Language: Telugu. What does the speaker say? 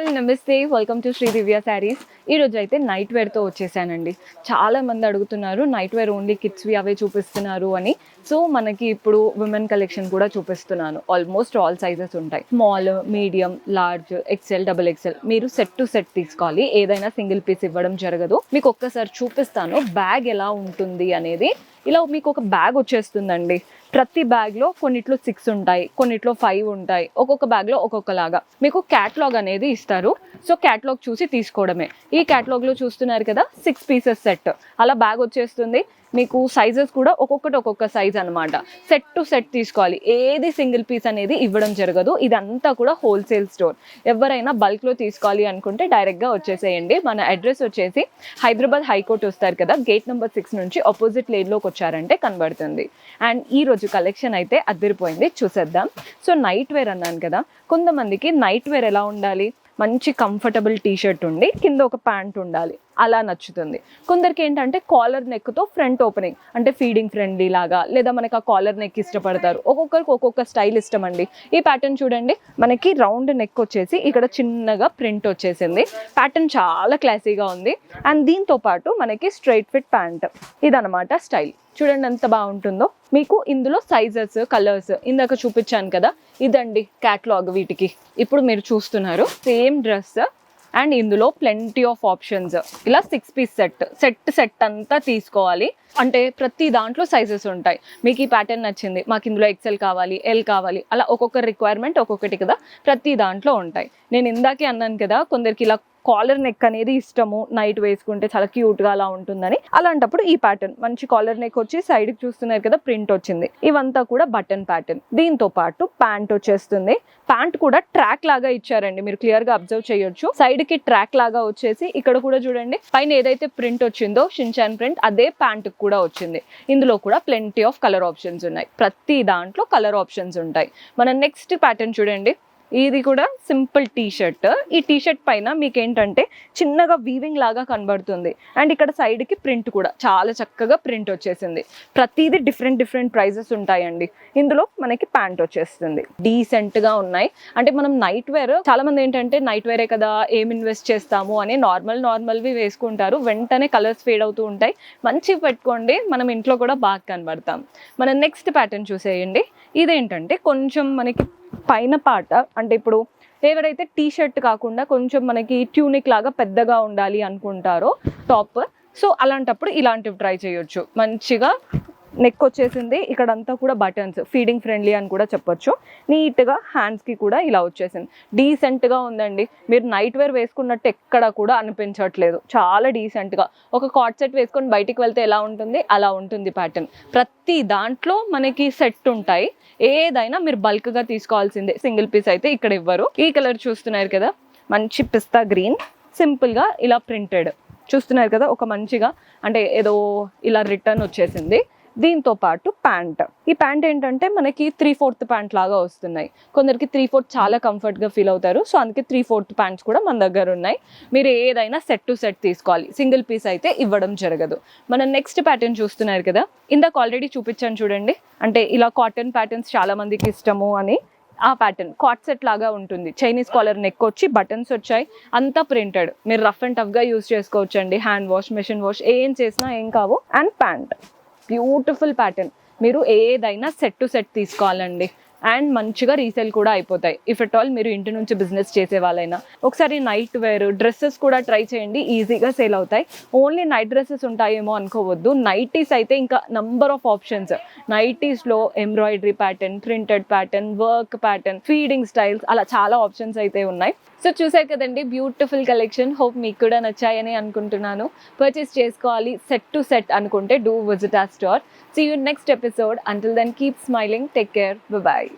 ఆల్ నమస్తే, వెల్కమ్ టు శ్రీ దివ్య శారీస్. ఈరోజు అయితే నైట్ వేర్తో వచ్చేసానండి. చాలా మంది అడుగుతున్నారు నైట్ వేర్ ఓన్లీ కిడ్స్వి అవే చూపిస్తున్నారు అని. సో మనకి ఇప్పుడు విమెన్ కలెక్షన్ కూడా చూపిస్తున్నాను. ఆల్మోస్ట్ ఆల్ సైజెస్ ఉంటాయి. Small, medium, large, XL, double XL. మీరు సెట్ టు సెట్ తీసుకోవాలి, ఏదైనా సింగిల్ పీస్ ఇవ్వడం జరగదు. మీకు ఒక్కసారి చూపిస్తాను బ్యాగ్ ఎలా ఉంటుంది అనేది. ఇలా మీకు ఒక బ్యాగ్ వచ్చేస్తుందండి. ప్రతి బ్యాగ్లో కొన్నిట్లో 6 ఉంటాయి, కొన్నిట్లో 5 ఉంటాయి. ఒక్కొక్క బ్యాగ్లో ఒక్కొక్కలాగా మీకు క్యాటలాగ్ అనేది ఇస్తారు. సో క్యాటలాగ్ చూసి తీసుకోవడమే. ఈ క్యాటలాగ్లో చూస్తున్నారు కదా 6 పీసెస్ సెట్, అలా బ్యాగ్ వచ్చేస్తుంది. మీకు సైజెస్ కూడా ఒక్కొక్కటి ఒక్కొక్క సైజ్ అనమాట. సెట్ టు సెట్ తీసుకోవాలి, ఏది సింగిల్ పీస్ అనేది ఇవ్వడం జరగదు. ఇదంతా కూడా హోల్సేల్ స్టోర్. ఎవరైనా బల్క్లో తీసుకోవాలి అనుకుంటే డైరెక్ట్గా వచ్చేసేయండి. మన అడ్రస్ వచ్చేసి హైదరాబాద్ హైకోర్టు వస్తారు కదా, గేట్ నెంబర్ 6 నుంచి ఆపోజిట్ లేన్లోకి వచ్చారంటే కనబడుతుంది. అండ్ ఈ రోజు కలెక్షన్ అయితే అదిరిపోయింది, చూసేద్దాం. సో నైట్ వేర్ అన్నాను కదా, కొంతమందికి నైట్ వేర్ ఎలా ఉండాలి, మంచి కంఫర్టబుల్ టీషర్ట్ ఉండి కింద ఒక ప్యాంట్ ఉండాలి, అలా నచ్చుతుంది. కొందరికి ఏంటంటే కాలర్ నెక్తో ఫ్రంట్ ఓపెనింగ్, అంటే ఫీడింగ్ ఫ్రెండ్లీ లాగా, లేదా మనకి ఆ కాలర్ నెక్ ఇష్టపడతారు. ఒక్కొక్కరికి ఒక్కొక్క స్టైల్ ఇష్టం అండి. ఈ ప్యాటర్న్ చూడండి, మనకి రౌండ్ నెక్ వచ్చేసి ఇక్కడ చిన్నగా ప్రింట్ వచ్చేసింది. ప్యాటర్న్ చాలా క్లాసీగా ఉంది. అండ్ దీంతో పాటు మనకి స్ట్రైట్ ఫిట్ ప్యాంట్, ఇదనమాట స్టైల్. చూడండి ఎంత బాగుంటుందో. మీకు ఇందులో సైజెస్, కలర్స్ ఇందాక చూపించాను కదా, ఇదండి క్యాటలాగ్. వీటికి ఇప్పుడు మీరు చూస్తున్నారు సేమ్ డ్రెస్ అండ్ ఇందులో ప్లెంటీ ఆఫ్ ఆప్షన్స్. ఇలా 6 పీస్ సెట్ అంతా తీసుకోవాలి. అంటే ప్రతి దాంట్లో సైజెస్ ఉంటాయి. మీకు ఈ ప్యాటర్న్ నచ్చింది, మాకు ఇందులో ఎక్సెల్ కావాలి, ఎల్ కావాలి, అలా ఒక్కొక్క రిక్వైర్మెంట్ ఒక్కొక్కటి కదా, ప్రతి దాంట్లో ఉంటాయి. నేను ఇందాకే అన్నాను కదా, కొందరికి ఇలా కాలర్ నెక్ అనేది ఇష్టము, నైట్ వేసుకుంటే చాలా క్యూట్గా అలా ఉంటుందని. అలాంటప్పుడు ఈ ప్యాటర్న్ మంచి కాలర్ నెక్ వచ్చి సైడ్కి చూస్తున్నారు కదా ప్రింట్ వచ్చింది. ఇవంతా కూడా బటన్ ప్యాటర్న్. దీంతో పాటు ప్యాంట్ వచ్చేస్తుంది. ప్యాంట్ కూడా ట్రాక్ లాగా ఇచ్చారండి, మీరు క్లియర్ గా అబ్జర్వ్ చేయొచ్చు. సైడ్ కి ట్రాక్ లాగా వచ్చేసి ఇక్కడ కూడా చూడండి, పైన ఏదైతే ప్రింట్ వచ్చిందో షిన్చాన్ ప్రింట్, అదే ప్యాంట్ కూడా వచ్చింది. ఇందులో కూడా ప్లెంటీ ఆఫ్ కలర్ ఆప్షన్స్ ఉన్నాయి. ప్రతి దాంట్లో కలర్ ఆప్షన్స్ ఉంటాయి. మన నెక్స్ట్ ప్యాటర్న్ చూడండి, ఇది కూడా సింపుల్ టీషర్ట్. ఈ టీషర్ట్ పైన మీకు ఏంటంటే చిన్నగా వీవింగ్ లాగా కనబడుతుంది. అండ్ ఇక్కడ సైడ్కి ప్రింట్ కూడా చాలా చక్కగా ప్రింట్ వచ్చేసింది. ప్రతిదీ డిఫరెంట్ ప్రైజెస్ ఉంటాయండి. ఇందులో మనకి ప్యాంట్ వచ్చేస్తుంది. డీసెంట్గా ఉన్నాయి. అంటే మనం నైట్ వేర్, చాలా మంది ఏంటంటే నైట్ వేరే కదా ఏం ఇన్వెస్ట్ చేస్తాము అని నార్మల్వి వేసుకుంటారు. వెంటనే కలర్స్ ఫేడ్ అవుతూ ఉంటాయి. మంచిగా పెట్టుకోండి, మనం ఇంట్లో కూడా బాగా కనబడతాం. మన నెక్స్ట్ ప్యాటర్న్ చూసేయండి. ఇదేంటంటే కొంచెం మనకి పైన పాట, అంటే ఇప్పుడు ఎవరైతే టీ షర్ట్ కాకుండా కొంచెం మనకి ట్యూనిక్ లాగా పెద్దగా ఉండాలి అనుకుంటారో టాప్, సో అలాంటప్పుడు ఇలాంటివి ట్రై చేయొచ్చు. మంచిగా నెక్ వచ్చేసింది, ఇక్కడంతా కూడా బటన్స్, ఫీడింగ్ ఫ్రెండ్లీ అని కూడా చెప్పొచ్చు. నీట్గా హ్యాండ్స్కి కూడా ఇలా వచ్చేసింది. డీసెంట్గా ఉందండి. మీరు నైట్ వేర్ వేసుకున్నట్టు ఎక్కడ కూడా అనిపించట్లేదు. చాలా డీసెంట్గా ఒక కార్డ్ సెట్ వేసుకొని బయటికి వెళ్తే ఎలా ఉంటుంది అలా ఉంటుంది ప్యాటర్న్. ప్రతి దాంట్లో మనకి సెట్ ఉంటాయి. ఏదైనా మీరు బల్క్గా తీసుకోవాల్సిందే, సింగిల్ పీస్ అయితే ఇక్కడ ఇవ్వరు. ఈ కలర్ చూస్తున్నారు కదా, మంచి పిస్తా గ్రీన్, సింపుల్గా ఇలా ప్రింటెడ్ చూస్తున్నారు కదా, ఒక మంచిగా అంటే ఏదో ఇలా రిటర్న్ వచ్చేసింది. దీంతో పాటు ప్యాంట్. ఈ ప్యాంట్ ఏంటంటే మనకి 3/4 ప్యాంట్ లాగా వస్తున్నాయి. కొందరికి 3/4 చాలా కంఫర్ట్గా ఫీల్ అవుతారు. సో అందుకే 3/4 ప్యాంట్స్ కూడా మన దగ్గర ఉన్నాయి. మీరు ఏదైనా సెట్ టు సెట్ తీసుకోవాలి, సింగిల్ పీస్ అయితే ఇవ్వడం జరగదు. మన నెక్స్ట్ ప్యాటర్న్ చూస్తున్నారు కదా, ఇందాక ఆల్రెడీ చూపించాను చూడండి. అంటే ఇలా కాటన్ ప్యాటర్న్స్ చాలా మందికి ఇష్టము అని. ఆ ప్యాటర్న్ కార్డ్ సెట్ లాగా ఉంటుంది. చైనీస్ కాలర్ నెక్ వచ్చి బటన్స్ వచ్చాయి, అంతా ప్రింటెడ్. మీరు రఫ్ అండ్ టఫ్గా యూస్ చేసుకోవచ్చండి. హ్యాండ్ వాష్, మెషిన్ వాష్ ఏం చేసినా ఏం కావు. And pant beautiful pattern. మీరు ఏదైనా సెట్ టు సెట్ తీసుకోవాలండి. అండ్ మంచిగా రీసేల్ కూడా అయిపోతాయి. ఇఫ్ ఎట్ ఆల్ మీరు ఇంటి నుంచి బిజినెస్ చేసే వాళ్ళైనా ఒకసారి నైట్ వేర్ డ్రెస్సెస్ కూడా ట్రై చేయండి, ఈజీగా సేల్ అవుతాయి. ఓన్లీ నైట్ డ్రెస్సెస్ ఉంటాయేమో అనుకోవద్దు. నైటీస్ అయితే ఇంకా నంబర్ ఆఫ్ ఆప్షన్స్. నైటీస్లో embroidery pattern, printed pattern, work pattern, feeding styles, అలా చాలా ఆప్షన్స్ అయితే ఉన్నాయి. సో చూసారు కదండి, బ్యూటిఫుల్ కలెక్షన్. హోప్ మీకు కూడా నచ్చాయని అనుకుంటున్నాను. పర్చేస్ చేసుకోవాలి సెట్ టు సెట్ అనుకుంటే do visit our store. See you next episode. Until then, keep smiling. Take care. Bye-bye.